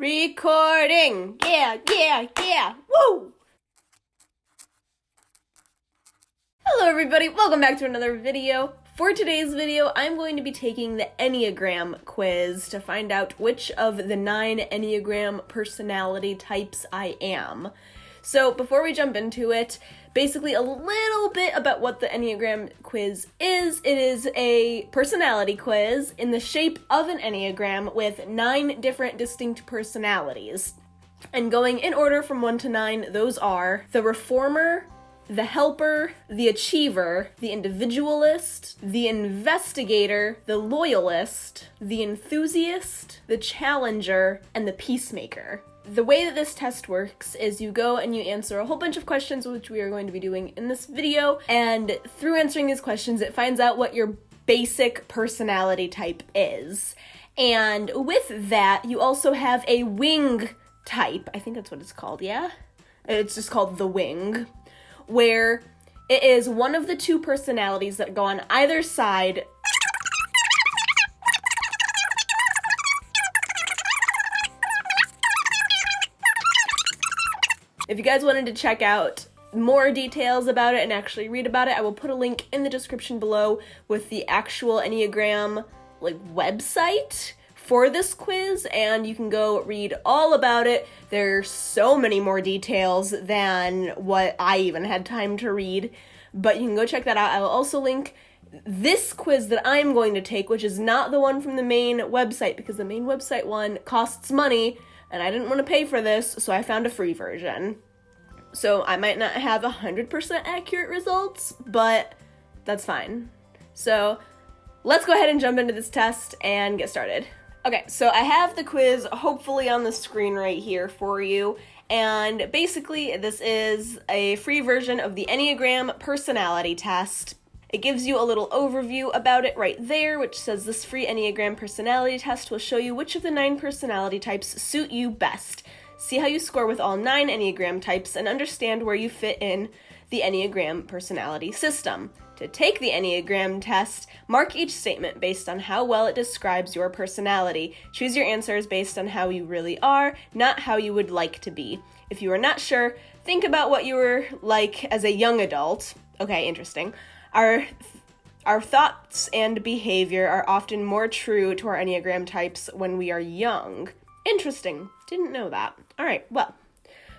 Recording! Yeah! Woo! Hello everybody, welcome back to another video. For today's video, I'm going to be taking the Enneagram quiz to find out which of the 9 Enneagram personality types I am. So before we jump into it, basically a little bit about what the Enneagram quiz is. It is a personality quiz in the shape of an Enneagram with 9 different distinct personalities. And going in order from 1 to 9, those are the reformer, the helper, the achiever, the individualist, the investigator, the loyalist, the enthusiast, the challenger, and the peacemaker. The way that this test works is you go and you answer a whole bunch of questions, which we are going to be doing in this video, and through answering these questions, it finds out what your basic personality type is. And with that, you also have a wing type. I think that's what it's called, yeah? It's just called the wing, where it is one of the 2 personalities that go on either side. If you guys wanted to check out more details about it and actually read about it, I will put a link in the description below with the actual Enneagram website for this quiz, and you can go read all about it. There's so many more details than what I even had time to read, but you can go check that out. I will also link this quiz that I'm going to take, which is not the one from the main website, because the main website one costs money, and I didn't want to pay for this, so I found a free version. So I might not have 100% accurate results, but that's fine. So let's go ahead and jump into this test and get started. Okay, so I have the quiz hopefully on the screen right here for you, and basically this is a free version of the Enneagram personality test. It gives you a little overview about it right there, which says this free Enneagram personality test will show you which of the 9 personality types suit you best. See how you score with all 9 Enneagram types and understand where you fit in the Enneagram personality system. To take the Enneagram test, mark each statement based on how well it describes your personality. Choose your answers based on how you really are, not how you would like to be. If you are not sure, think about what you were like as a young adult. Okay, interesting. Our thoughts and behavior are often more true to our Enneagram types when we are young. Interesting. Didn't know that. All right, well,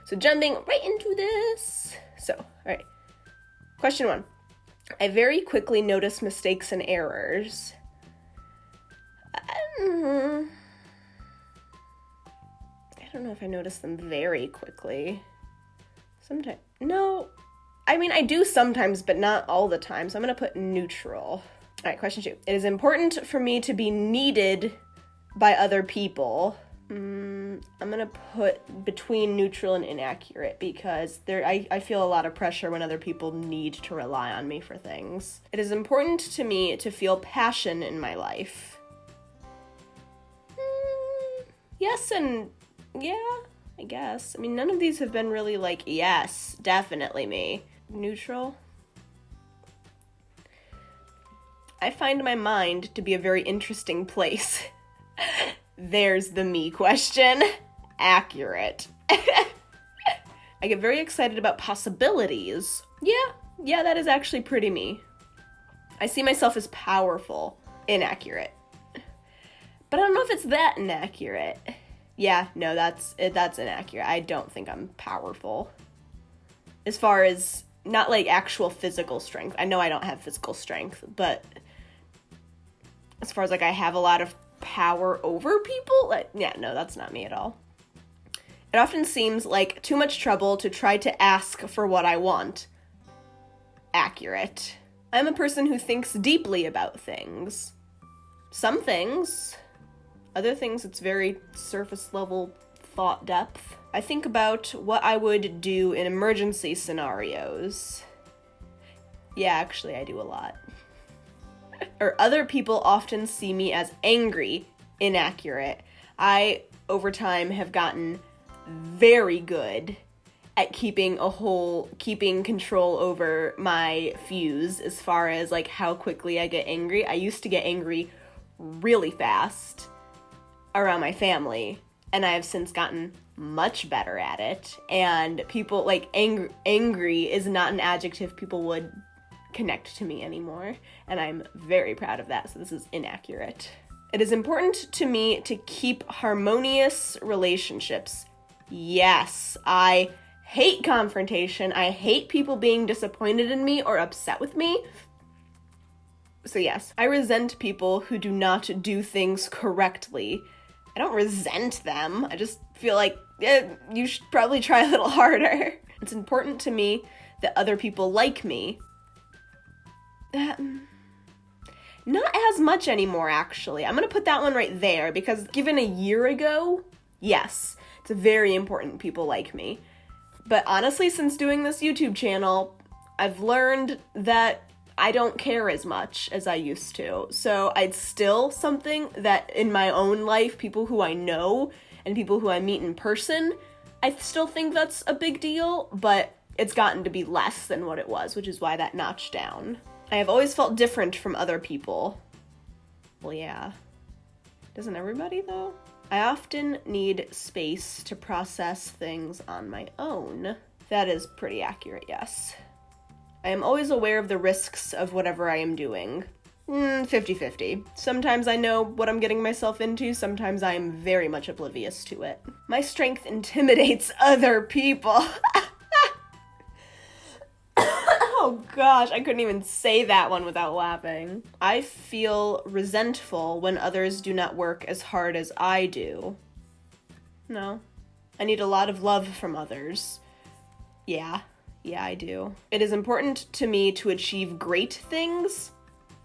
so jumping right into this. So, all right. Question 1. I very quickly notice mistakes and errors. I don't know if I notice them very quickly. Sometimes. No. I mean, I do sometimes, but not all the time, so I'm going to put neutral. All right, question 2. It is important for me to be needed by other people. I'm going to put between neutral and inaccurate because I feel a lot of pressure when other people need to rely on me for things. It is important to me to feel passion in my life. Yes and yeah, I guess. I mean, none of these have been really yes, definitely me. Neutral. I find my mind to be a very interesting place. There's the me question. Accurate. I get very excited about possibilities. Yeah, that is actually pretty me. I see myself as powerful. Inaccurate. But I don't know if it's that inaccurate. Yeah, no, that's inaccurate. I don't think I'm powerful. As far as not actual physical strength. I know I don't have physical strength, but as far as I have a lot of power over people, yeah, no, that's not me at all. It often seems like too much trouble to try to ask for what I want. Accurate. I'm a person who thinks deeply about things. Some things. Other things, it's very surface level thought depth. I think about what I would do in emergency scenarios. Yeah, actually, I do a lot. Or other people often see me as angry. Inaccurate. I, over time, have gotten very good at keeping control over my fuse as far as how quickly I get angry. I used to get angry really fast around my family, and I have since gotten much better at it. And people, like, angry is not an adjective people would connect to me anymore, and I'm very proud of that, so this is inaccurate. It is important to me to keep harmonious relationships. Yes, I hate confrontation. I hate people being disappointed in me or upset with me. So yes, I resent people who do not do things correctly. I don't resent them. I just feel like you should probably try a little harder. It's important to me that other people like me. Not as much anymore, actually. I'm gonna put that one right there, because given a year ago, yes, it's very important people like me. But honestly, since doing this YouTube channel, I've learned that I don't care as much as I used to. So it's still something that in my own life, people who I know and people who I meet in person, I still think that's a big deal, but it's gotten to be less than what it was, which is why that notched down. I have always felt different from other people. Well, yeah. Doesn't everybody, though? I often need space to process things on my own. That is pretty accurate, yes. I am always aware of the risks of whatever I am doing. 50-50. Sometimes I know what I'm getting myself into, sometimes I am very much oblivious to it. My strength intimidates other people. Oh gosh, I couldn't even say that one without laughing. I feel resentful when others do not work as hard as I do. No. I need a lot of love from others. Yeah, I do. It is important to me to achieve great things.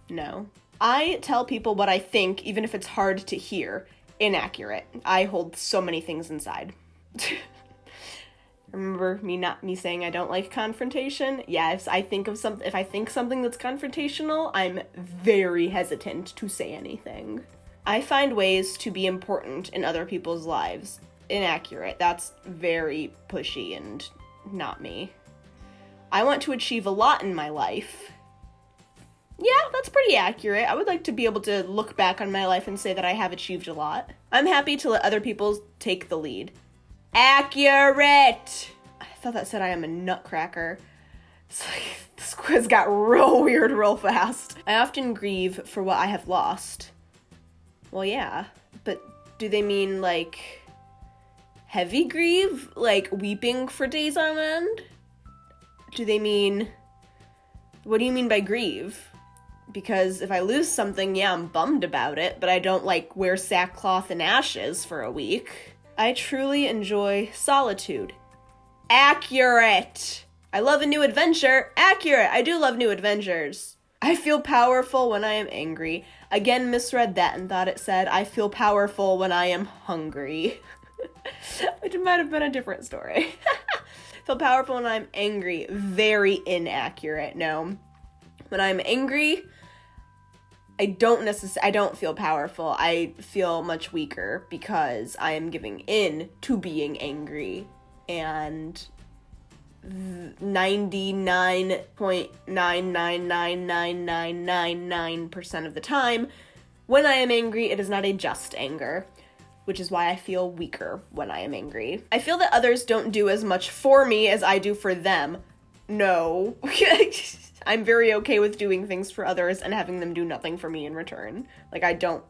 No. I tell people what I think, even if it's hard to hear. Inaccurate. I hold so many things inside. Remember me saying I don't like confrontation? Yeah, if I think something that's confrontational, I'm very hesitant to say anything. I find ways to be important in other people's lives. Inaccurate. That's very pushy and not me. I want to achieve a lot in my life. Yeah, that's pretty accurate. I would like to be able to look back on my life and say that I have achieved a lot. I'm happy to let other people take the lead. Accurate! I thought that said I am a nutcracker. It's like, this quiz got real weird real fast. I often grieve for what I have lost. Well, yeah, but do they mean, like, heavy grieve? Like, weeping for days on end? Do they mean... What do you mean by grieve? Because if I lose something, yeah, I'm bummed about it, but I don't, like, wear sackcloth and ashes for a week. I truly enjoy solitude. Accurate! I love a new adventure. Accurate! I do love new adventures. I feel powerful when I am angry. Again, misread that and thought it said, I feel powerful when I am hungry. Which might have been a different story. Feel powerful when I'm angry. Very inaccurate. No. When I'm angry, I don't feel powerful. I feel much weaker because I am giving in to being angry. And 99.9999999% of the time, when I am angry, it is not a just anger, which is why I feel weaker when I am angry. I feel that others don't do as much for me as I do for them. No. I'm very okay with doing things for others and having them do nothing for me in return. Like, I don't,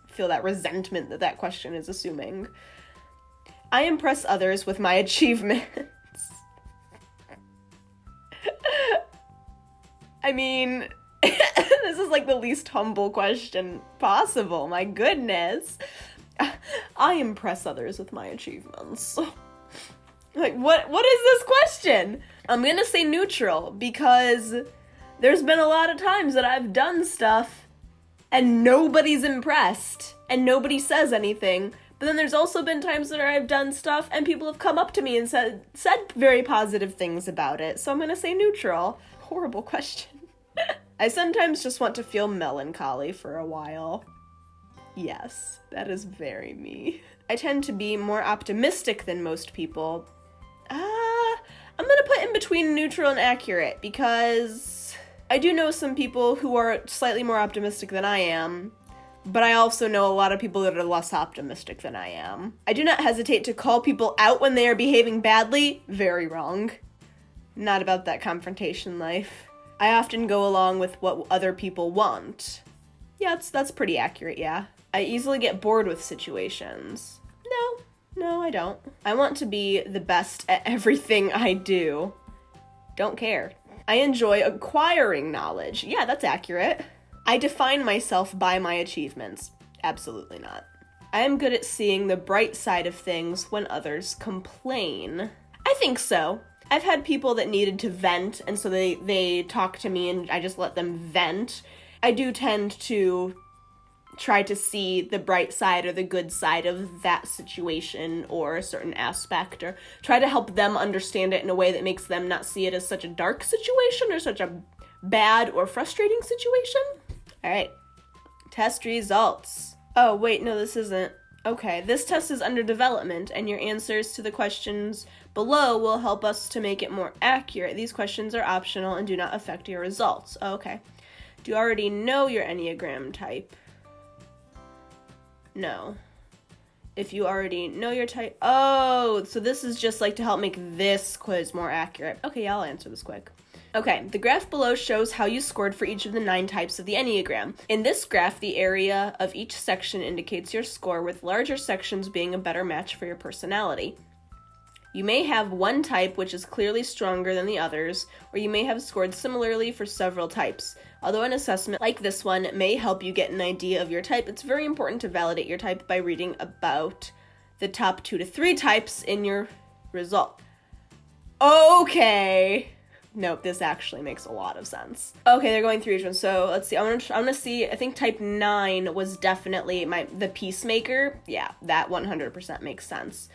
feel that resentment that question is assuming. I impress others with my achievements. I mean, this is like the least humble question possible. My goodness. I impress others with my achievements. Like, what is this question? I'm gonna say neutral, because there's been a lot of times that I've done stuff and nobody's impressed and nobody says anything. But then there's also been times that I've done stuff and people have come up to me and said very positive things about it. So I'm gonna say neutral. Horrible question. I sometimes just want to feel melancholy for a while. Yes, that is very me. I tend to be more optimistic than most people. I'm gonna put in between neutral and accurate, because I do know some people who are slightly more optimistic than I am. but I also know a lot of people that are less optimistic than I am. I do not hesitate to call people out when they are behaving badly. Very wrong. Not about that confrontation life. I often go along with what other people want. Yeah, that's pretty accurate, yeah. I easily get bored with situations. No, I don't. I want to be the best at everything I do. Don't care. I enjoy acquiring knowledge. Yeah, that's accurate. I define myself by my achievements. Absolutely not. I am good at seeing the bright side of things when others complain. I think so. I've had people that needed to vent, and so they talk to me and I just let them vent. I do tend to try to see the bright side or the good side of that situation or a certain aspect, or try to help them understand it in a way that makes them not see it as such a dark situation or such a bad or frustrating situation. All right, test results. Oh, wait, no, this isn't. Okay, this test is under development, and your answers to the questions below will help us to make it more accurate. These questions are optional and do not affect your results. Okay. Do you already know your Enneagram type? No. If you already know your type... Oh, so this is just like to help make this quiz more accurate. Okay, yeah, I'll answer this quick. Okay, the graph below shows how you scored for each of the 9 types of the Enneagram. In this graph, the area of each section indicates your score, with larger sections being a better match for your personality. You may have one type which is clearly stronger than the others, or you may have scored similarly for several types. Although an assessment like this one may help you get an idea of your type, it's very important to validate your type by reading about the top 2 to 3 types in your result. Okay. Nope, this actually makes a lot of sense. Okay, they're going through each one. So let's see. I'm gonna see. I think type 9 was definitely the peacemaker. Yeah, that 100% makes sense.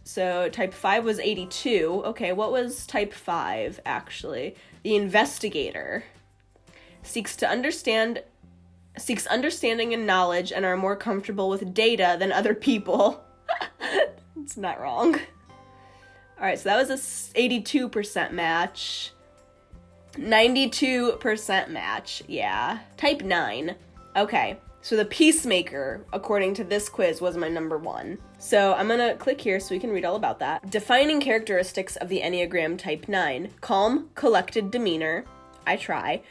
So type 5 was 82. Okay, what was type 5 actually? The investigator. Seeks understanding and knowledge and are more comfortable with data than other people. It's not wrong. All right, so that was a 82% match. 92% match, yeah. Type 9. Okay, so the peacemaker, according to this quiz, was my number 1. So I'm gonna click here so we can read all about that. Defining characteristics of the Enneagram type 9. Calm, collected demeanor. I try.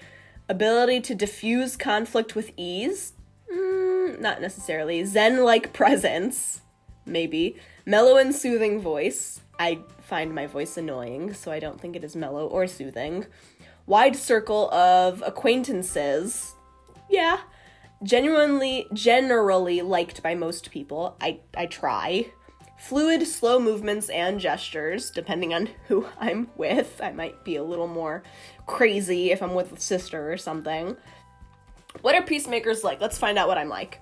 Ability to diffuse conflict with ease. Not necessarily. Zen-like presence. Maybe. Mellow and soothing voice. I find my voice annoying, so I don't think it is mellow or soothing. Wide circle of acquaintances. Yeah. Generally liked by most people. I try. Fluid, slow movements and gestures, depending on who I'm with. I might be a little more crazy if I'm with a sister or something. What are peacemakers like? Let's find out what I'm like.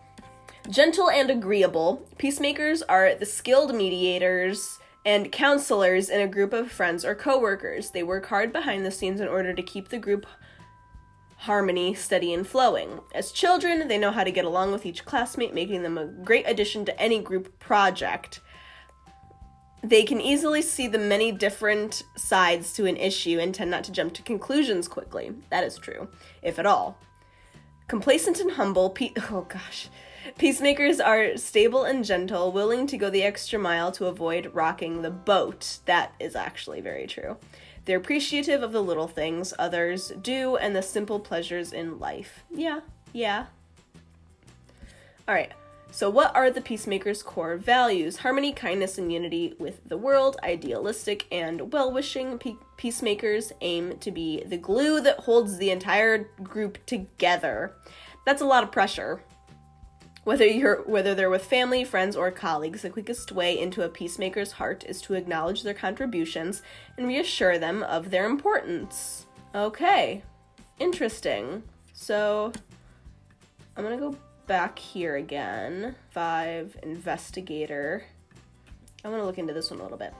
Gentle and agreeable. Peacemakers are the skilled mediators and counselors in a group of friends or coworkers. They work hard behind the scenes in order to keep the group harmony steady and flowing. As children, they know how to get along with each classmate, making them a great addition to any group project. They can easily see the many different sides to an issue and tend not to jump to conclusions quickly. That is true, if at all. Complacent and humble, peacemakers are stable and gentle, willing to go the extra mile to avoid rocking the boat. That is actually very true. They're appreciative of the little things others do and the simple pleasures in life. Yeah. All right. So what are the peacemakers' core values? Harmony, kindness, and unity with the world. Idealistic and well-wishing. Peacemakers aim to be the glue that holds the entire group together. That's a lot of pressure. Whether they're with family, friends, or colleagues, the quickest way into a peacemaker's heart is to acknowledge their contributions and reassure them of their importance. Okay, interesting. So I'm gonna go back here again. 5, investigator. I want to look into this one a little bit.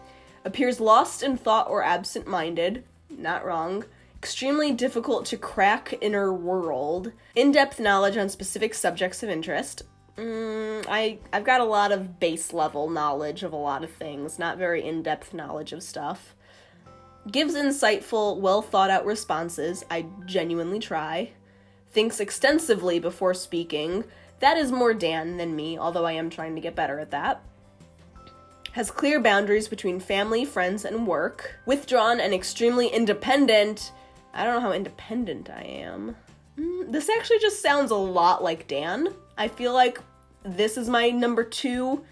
Appears lost in thought or absent-minded. Not wrong. Extremely difficult to crack inner world. In-depth knowledge on specific subjects of interest. I've got a lot of base level knowledge of a lot of things, not very in-depth knowledge of stuff. Gives insightful, well thought out responses. I genuinely try. Thinks extensively before speaking. That is more Dan than me, although I am trying to get better at that. Has clear boundaries between family, friends, and work. Withdrawn and extremely independent. I don't know how independent I am. This actually just sounds a lot like Dan. I feel like this is my number 2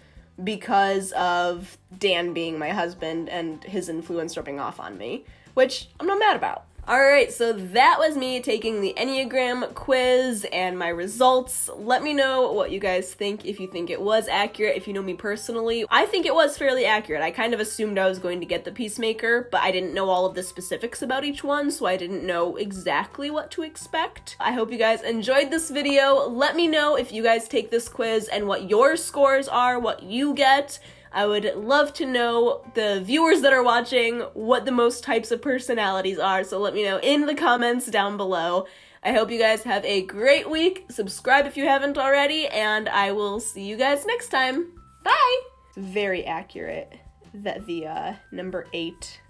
because of Dan being my husband and his influence rubbing off on me, which I'm not mad about. Alright, so that was me taking the Enneagram quiz and my results. Let me know what you guys think, if you think it was accurate, if you know me personally. I think it was fairly accurate. I kind of assumed I was going to get the Peacemaker, but I didn't know all of the specifics about each one, so I didn't know exactly what to expect. I hope you guys enjoyed this video. Let me know if you guys take this quiz and what your scores are, what you get. I would love to know, the viewers that are watching, what the most types of personalities are, so let me know in the comments down below. I hope you guys have a great week. Subscribe if you haven't already, and I will see you guys next time. Bye! It's very accurate that the number 8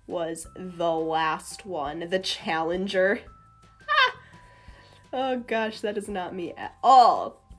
was the last one, the challenger. Ah! Oh gosh, that is not me at all.